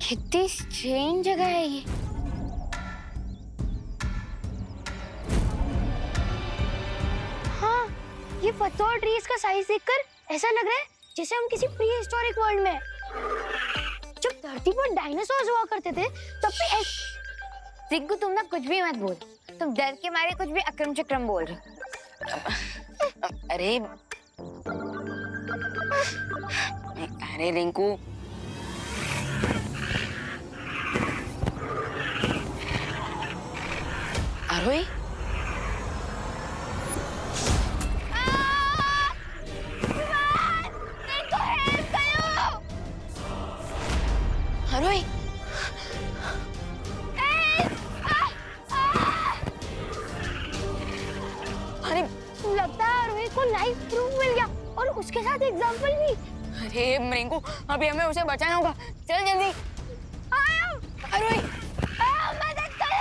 कितनी स्ट्रेंज जगह है ये। हाँ, ये पत्तों और ट्रीज का साइज देखकर ऐसा लग रहा है जैसे हम किसी प्री हिस्टोरिक वर्ल्ड में हैं। जब धरती पर डायनासोर्स हुआ करते थे तब भी रिंकू तुम ना कुछ भी मत बोल। तुम डर के मारे कुछ भी अक्रम चक्रम बोल रहे हो। अरे अरे रिंकू, आरोही आरोही अरे लगता है आरोही को लाइव प्रूफ मिल गया और उसके साथ एग्जाम्पल भी। अरे रिंकू, अभी हमें उसे बचाना होगा। चल जल्दी। आरोही मदद करो,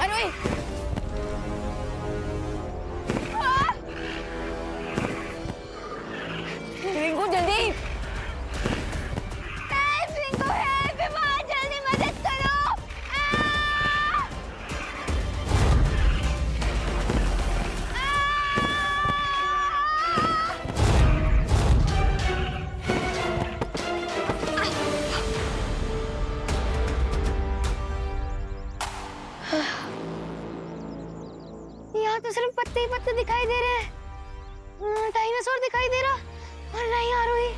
आरोही रिंकू जल्दी। रिंकू हेल्प, जल्दी मदद करो। यहाँ तो सिर्फ पत्ते ही पत्ते दिखाई दे रहे हैं। डायनासोर दिखाई दे रहा और नहीं आरोही।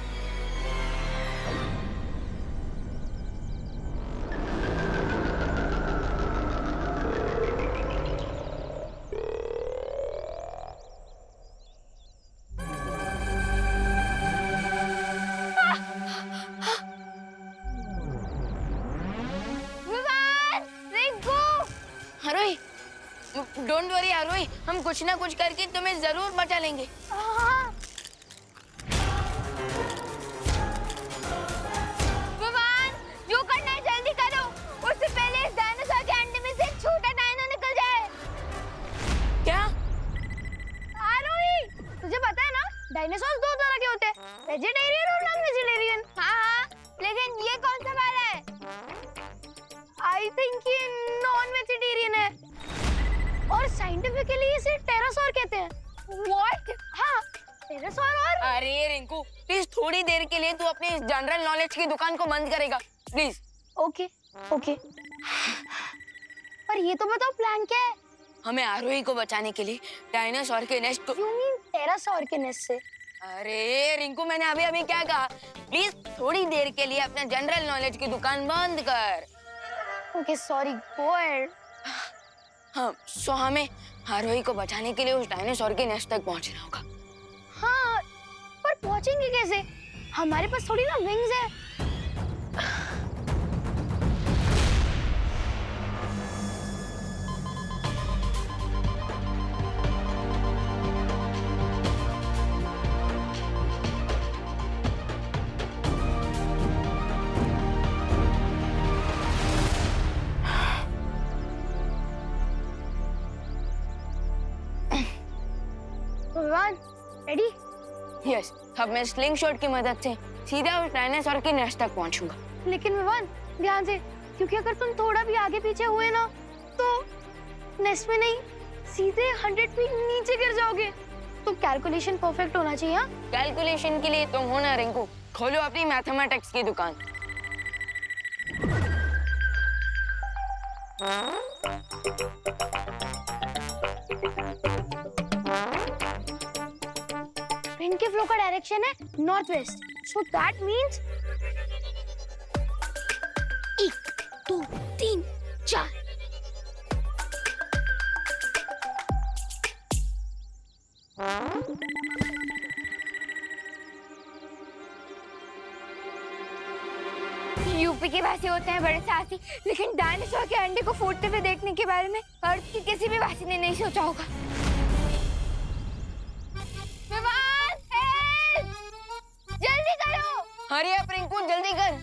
आरोही डोंट वरी आरोही, हम कुछ ना कुछ करके तुम्हें जरूर बचा लेंगे। विवान, जो करना है जल्दी करो, उससे पहले इस डायनासोर के अंडे में से एक छोटा डायनो निकल जाए। क्या? आरोही, तुझे पता है ना डायनासोर दो तरह के होते हैं, वेजिटेरियन और नॉन वेजिटेरियन। हाँ, लेकिन ये कौन सा वाला है? आई थिंक ये नॉन वेजिटेरियन है और साइंटिफिकली इसे टेरासोर कहते हैं। व्हाट? हाँ, टेरासोर। और अरे रिंकू, प्लीज थोड़ी देर के लिए तू अपनी इस जनरल नॉलेज की दुकान को बंद करेगा प्लीज। ओके ओके, पर ये तो बताओ प्लान क्या है? हमें आरोही को बचाने के लिए डायनासोर के नेस्ट को। यू मीन टेरासोर के नेस्ट से? अरे रिंकू, मैंने अभी अभी क्या कहा? प्लीज थोड़ी देर के लिए अपना जनरल नॉलेज की दुकान बंद कर। Okay sorry, go ahead. हाँ, सो हमें आरोही को बचाने के लिए उस डायनासोर के नेस्ट तक पहुंचना होगा। हाँ, पर पहुंचेंगे कैसे? हमारे पास थोड़ी ना विंग्स है। विवान, रेडी? यस, अब मैं स्लिंग शॉट की मदद से सीधा उस डायनासोर के नेस्ट तक पहुंचूंगा। लेकिन विवान ध्यान से, क्योंकि अगर तुम थोड़ा भी आगे पीछे हुए ना तो नेस्ट में नहीं, सीधे 100 फीट नीचे गिर जाओगे। तो कैलकुलेशन परफेक्ट होना चाहिए। हाँ, कैलकुलेशन के लिए तुम हो ना रिंकू। खोलो अपनी मैथमेटिक्स की दुकान। विंड के फ्लो का डायरेक्शन है north west, so that means 1 2 3 4। UP के वासी होते हैं बड़े साहसी, लेकिन डायनासोर के अंडे को फूटते हुए देखने के बारे में अर्थ की किसी भी वासी ने नहीं सोचा होगा। जल्दी करो। हरी अप रिंकू, जल्दी कर।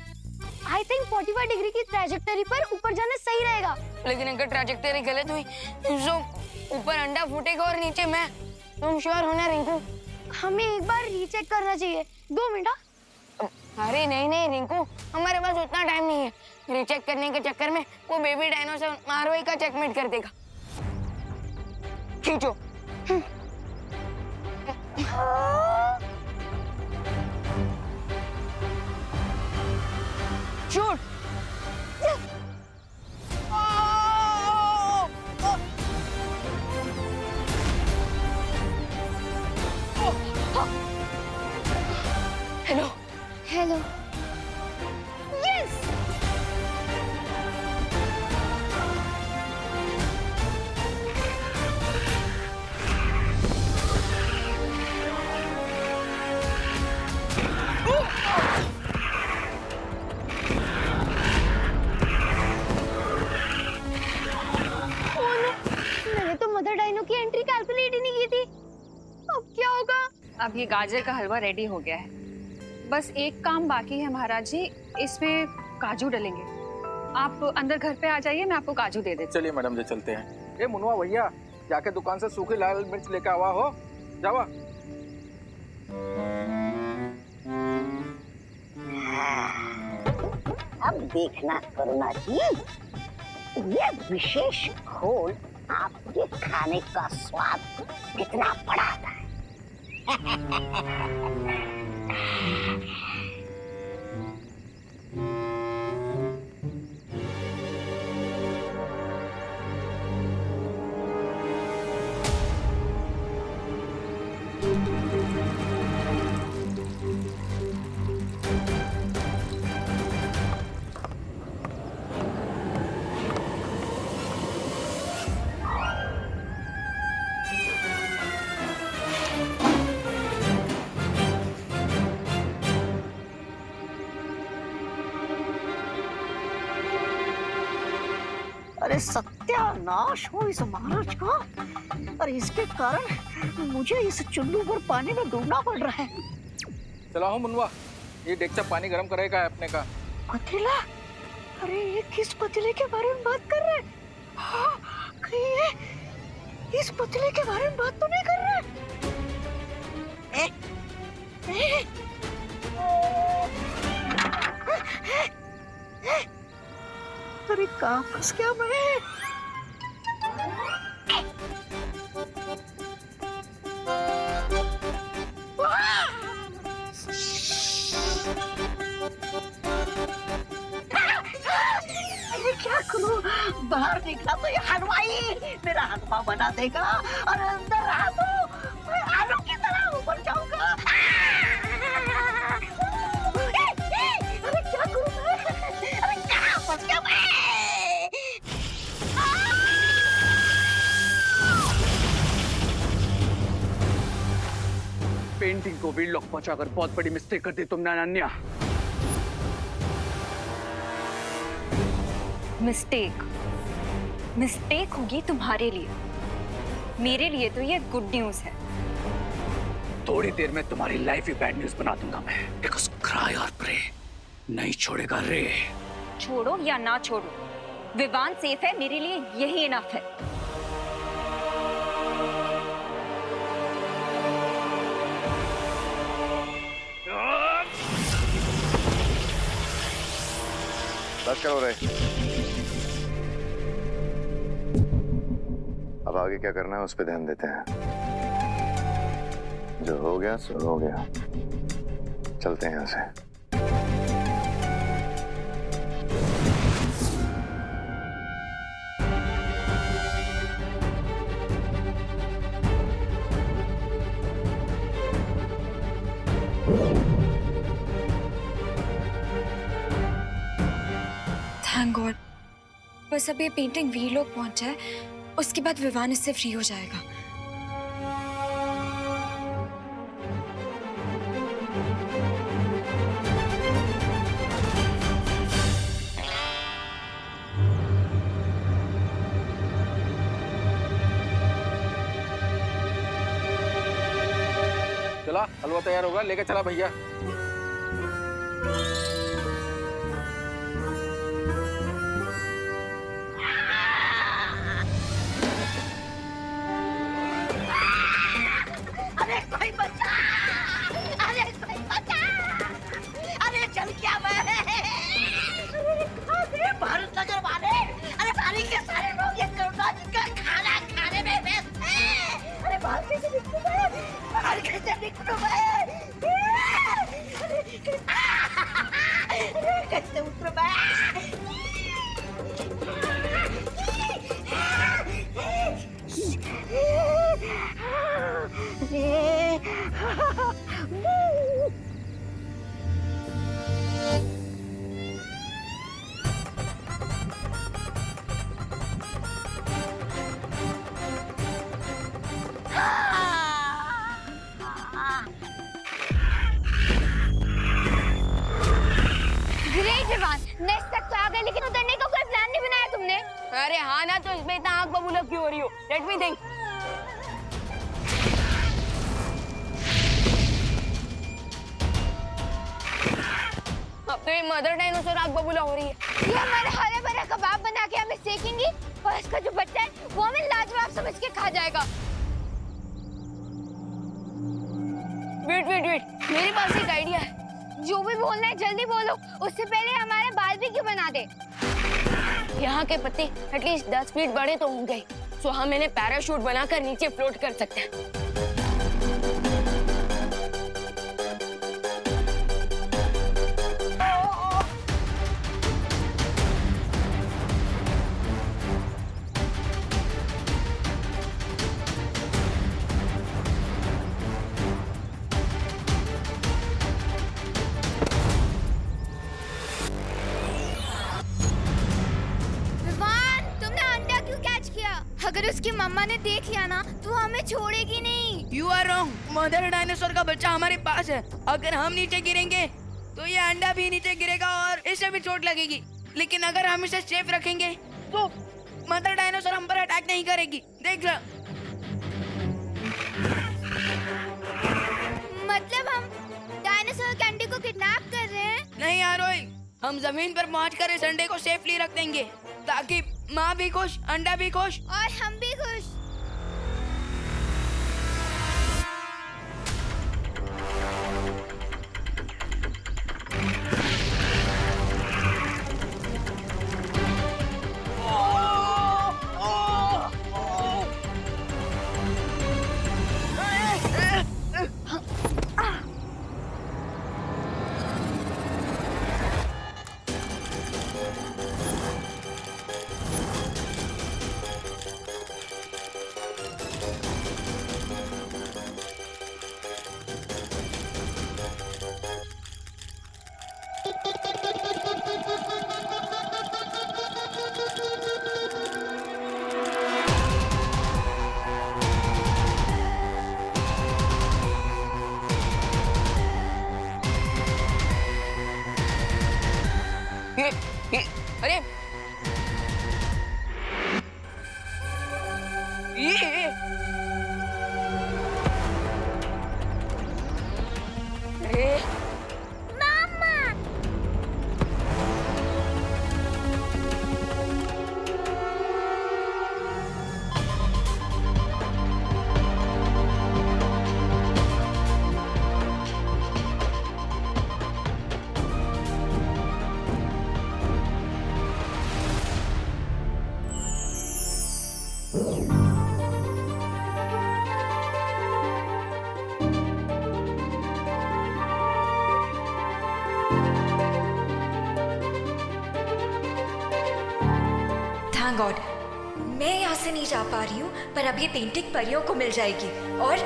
आई थिंक 45 डिग्री की ट्रैजेक्टरी पर ऊपर जाना सही रहेगा। लेकिन अगर ट्रैजेक्टरी गलत हुई तो ऊपर अंडा फूटेगा और नीचे मैं। तुम श्योर हो ना रिंकू? हमें एक बार रीचेक करना चाहिए। 2 मिनट। अरे नहीं नहीं रिंकू, हमारे पास उतना टाइम नहीं है। रिचेक करने के चक्कर में वो बेबी डायनासोर मारवाई का चेकमेट कर देगा। खींचो। शूट। Hello hello. यस। मैंने तो मदर डायनो की एंट्री कैलकुलेट ही नहीं की थी। अब क्या होगा? अब ये गाजर का हलवा रेडी हो गया है। बस एक काम बाकी है महाराज जी, इसमें काजू डलेंगे। आप अंदर घर पे आ जाइए, मैं आपको काजू दे देती चलिए मैडम जी चलते हैं। ए मुनवा भैया, जाके दुकान से सूखी लाल मिर्च लेके आवा हो, जावा। अब देखना करुणा जी, ये विशेष घोल आपके खाने का स्वाद कितना बढ़ाता है। अरे सत्यानाश हो इस महाराज का। और इसके कारण मुझे इस चुल्लू पर पानी में डूबना पड़ रहा है। चला हो मुनवा, ये डेक्चा पानी गरम करेगा अपने का। पतीला? अरे ये किस पतीले के बारे में बात कर रहे हैं? हाँ, कहीं ये इस पतीले के बारे में बात तो नहीं कर रहे? अरे कहाँ फंस गया मैं? अरे क्या करूं? बाहर निकला तो ये हलवाई मेरा हलवा बना देगा और अंदर रहा तो मैं आलू की तरह ऊपर जाऊंगा। अरे क्या करूं मैं? अरे कहाँ फंस गया मैं? पेंटिंग को वील लॉक पहुंचाकर बहुत बड़ी मिस्टेक कर दी तुमने अनन्या। मिस्टेक होगी तुम्हारे लिए, मेरे लिए तो ये गुड न्यूज है। थोड़ी देर में तुम्हारी लाइफ ही बैड न्यूज बना दूंगा मैं। बिकॉज़ क्राई और प्रे नहीं छोड़ेगा रे। छोड़ो या ना छोड़ो, विवान सेफ है, मेरे लिए यही इनफ है। बस करो रे। अब आगे क्या करना है उस पर ध्यान देते हैं। जो हो गया सो हो गया, चलते हैं यहाँ से। थैंक गॉड, बस अब ये पेंटिंग वी लोग पहुंच जाए, उसके बाद विवान इससे फ्री हो जाएगा। चला हलवा तैयार होगा, लेके चला भैया। अरे कोई बचा! अरे कोई बचा! अरे हाँ ना, तो इसमें इतना आग बबूला क्यों हो रही हो? Let me think. अब तो ये मदर डायनासोर आग बबूला हो रही है। ये हमारे हरे भरे कबाब बना के हमें सेकेंगी और इसका जो बच्चा है वो हमें लाजवाब समझ के खा जाएगा। वेट वेट वेट, मेरे पास एक आइडिया है। जो भी बोलना है जल्दी बोलो, उससे पहले हमारे बारबेक्यू बना दे। यहाँ के पत्ते एटलीस्ट 10 फीट बड़े तो होंगे, सो हम इन्हें पैराशूट बनाकर नीचे फ्लोट कर सकते हैं। अगर उसकी मम्मा ने देख लिया ना तो हमें छोड़ेगी नहीं। You are wrong. Mother dinosaur का बच्चा हमारे पास है। अगर हम नीचे गिरेंगे तो ये अंडा भी नीचे गिरेगा और इसे भी चोट लगेगी। लेकिन अगर हम इसे सेफ रखेंगे तो मदर डायनासोर हम पर अटैक नहीं करेगी। देख लो। मतलब हम डायनासोर कैंडी को किडनैप कर रहे हैं? नहीं आरोही, हम जमीन पर पहुंचकर इस अंडे को सेफली रख देंगे ताकि माँ भी खुश, अंडा भी खुश और हम भी खुश। अरे ये अरे थैंक गॉड, मैं यहाँ से नहीं जा पा रही हूँ, पर अब ये पेंटिंग परियों को मिल जाएगी। और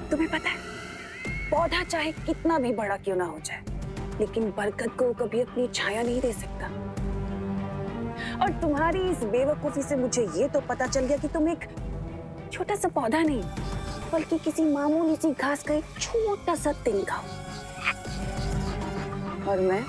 तुम्हें पता है, पौधा चाहे कितना भी बड़ा क्यों ना हो जाए, लेकिन बरगद को कभी अपनी छाया नहीं दे सकता। और तुम्हारी इस बेवकूफी से मुझे ये तो पता चल गया कि तुम एक छोटा सा पौधा नहीं, बल्कि किसी मामूली सी घास का एक छोटा सा तिनका हो। और मैं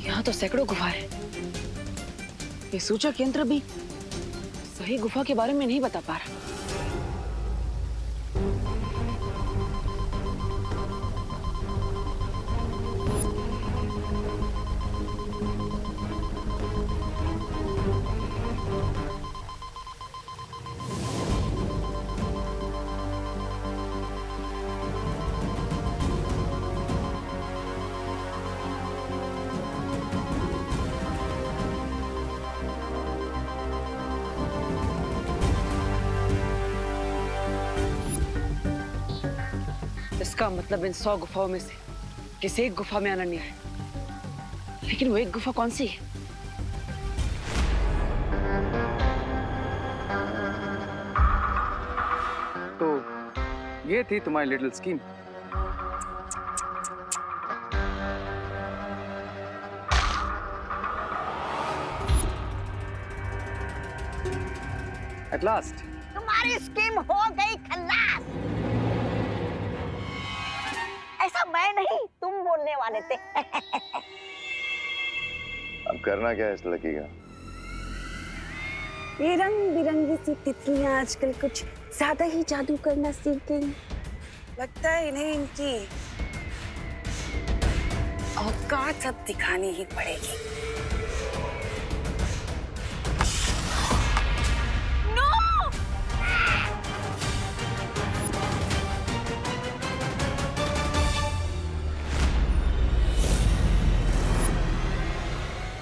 यहाँ तो सैकड़ों गुफा है। ये सूचक यंत्र भी सही गुफा के बारे में नहीं बता पा रहा। इसका मतलब इन 100 गुफाओं में से किसी एक गुफा में अनन्या है, लेकिन वो एक गुफा कौन सी है? तो ये थी तुम्हारी लिटिल स्कीम। एट लास्ट तुम्हारी स्कीम हो गई खल्लास। ऐसा मैं नहीं, तुम बोलने वाले थे। अब करना क्या है इस लड़की का? ये रंग बिरंगी सी तितलियां आजकल कुछ ज्यादा ही जादू करना सीख गई। लगता है इन्हें इनकी औकात अब दिखानी ही पड़ेगी।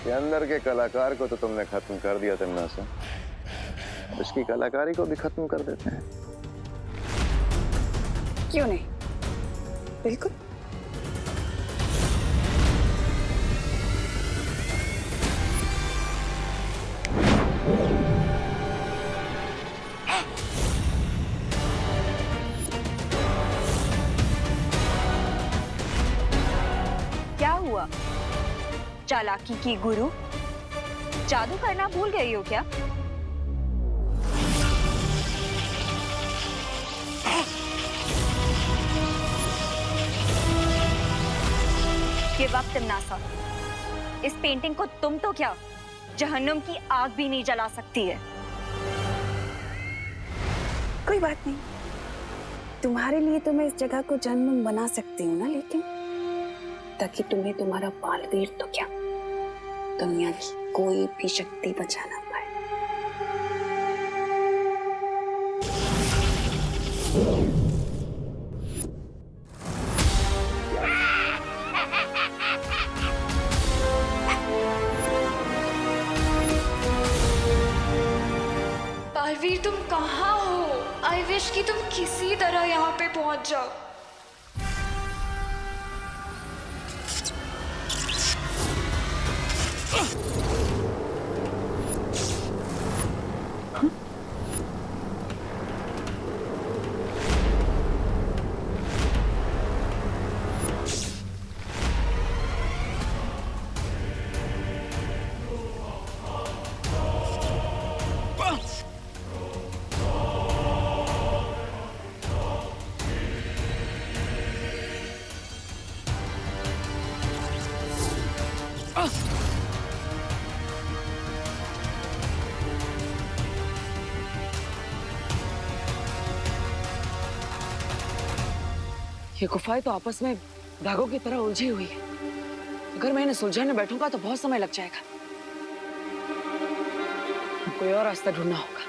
ये अंदर के कलाकार को तो तुमने खत्म कर दिया तमन्ना से, इसकी कलाकारी को भी खत्म कर देते हैं। क्यों नहीं, बिल्कुल। क्या हुआ चालाकी की गुरु? जादू करना भूल गई हो क्या? ये वक्त नासा, इस पेंटिंग को तुम तो क्या जहन्नुम की आग भी नहीं जला सकती है। कोई बात नहीं, तुम्हारे लिए तो मैं इस जगह को जन्म बना सकती हूँ ना, लेकिन ताकि तुम्हें तुम्हारा बालवीर तो क्या दुनिया की कोई भी शक्ति बचा ना पाए। बालवीर तुम कहाँ हो? आई विश कि तुम किसी तरह यहाँ पे पहुंच जाओ। ये गुफाएं तो आपस में धागों की तरह उलझी हुई है। अगर मैं इन्हें सुलझाने बैठूंगा तो बहुत समय लग जाएगा। कोई और रास्ता ढूंढना होगा।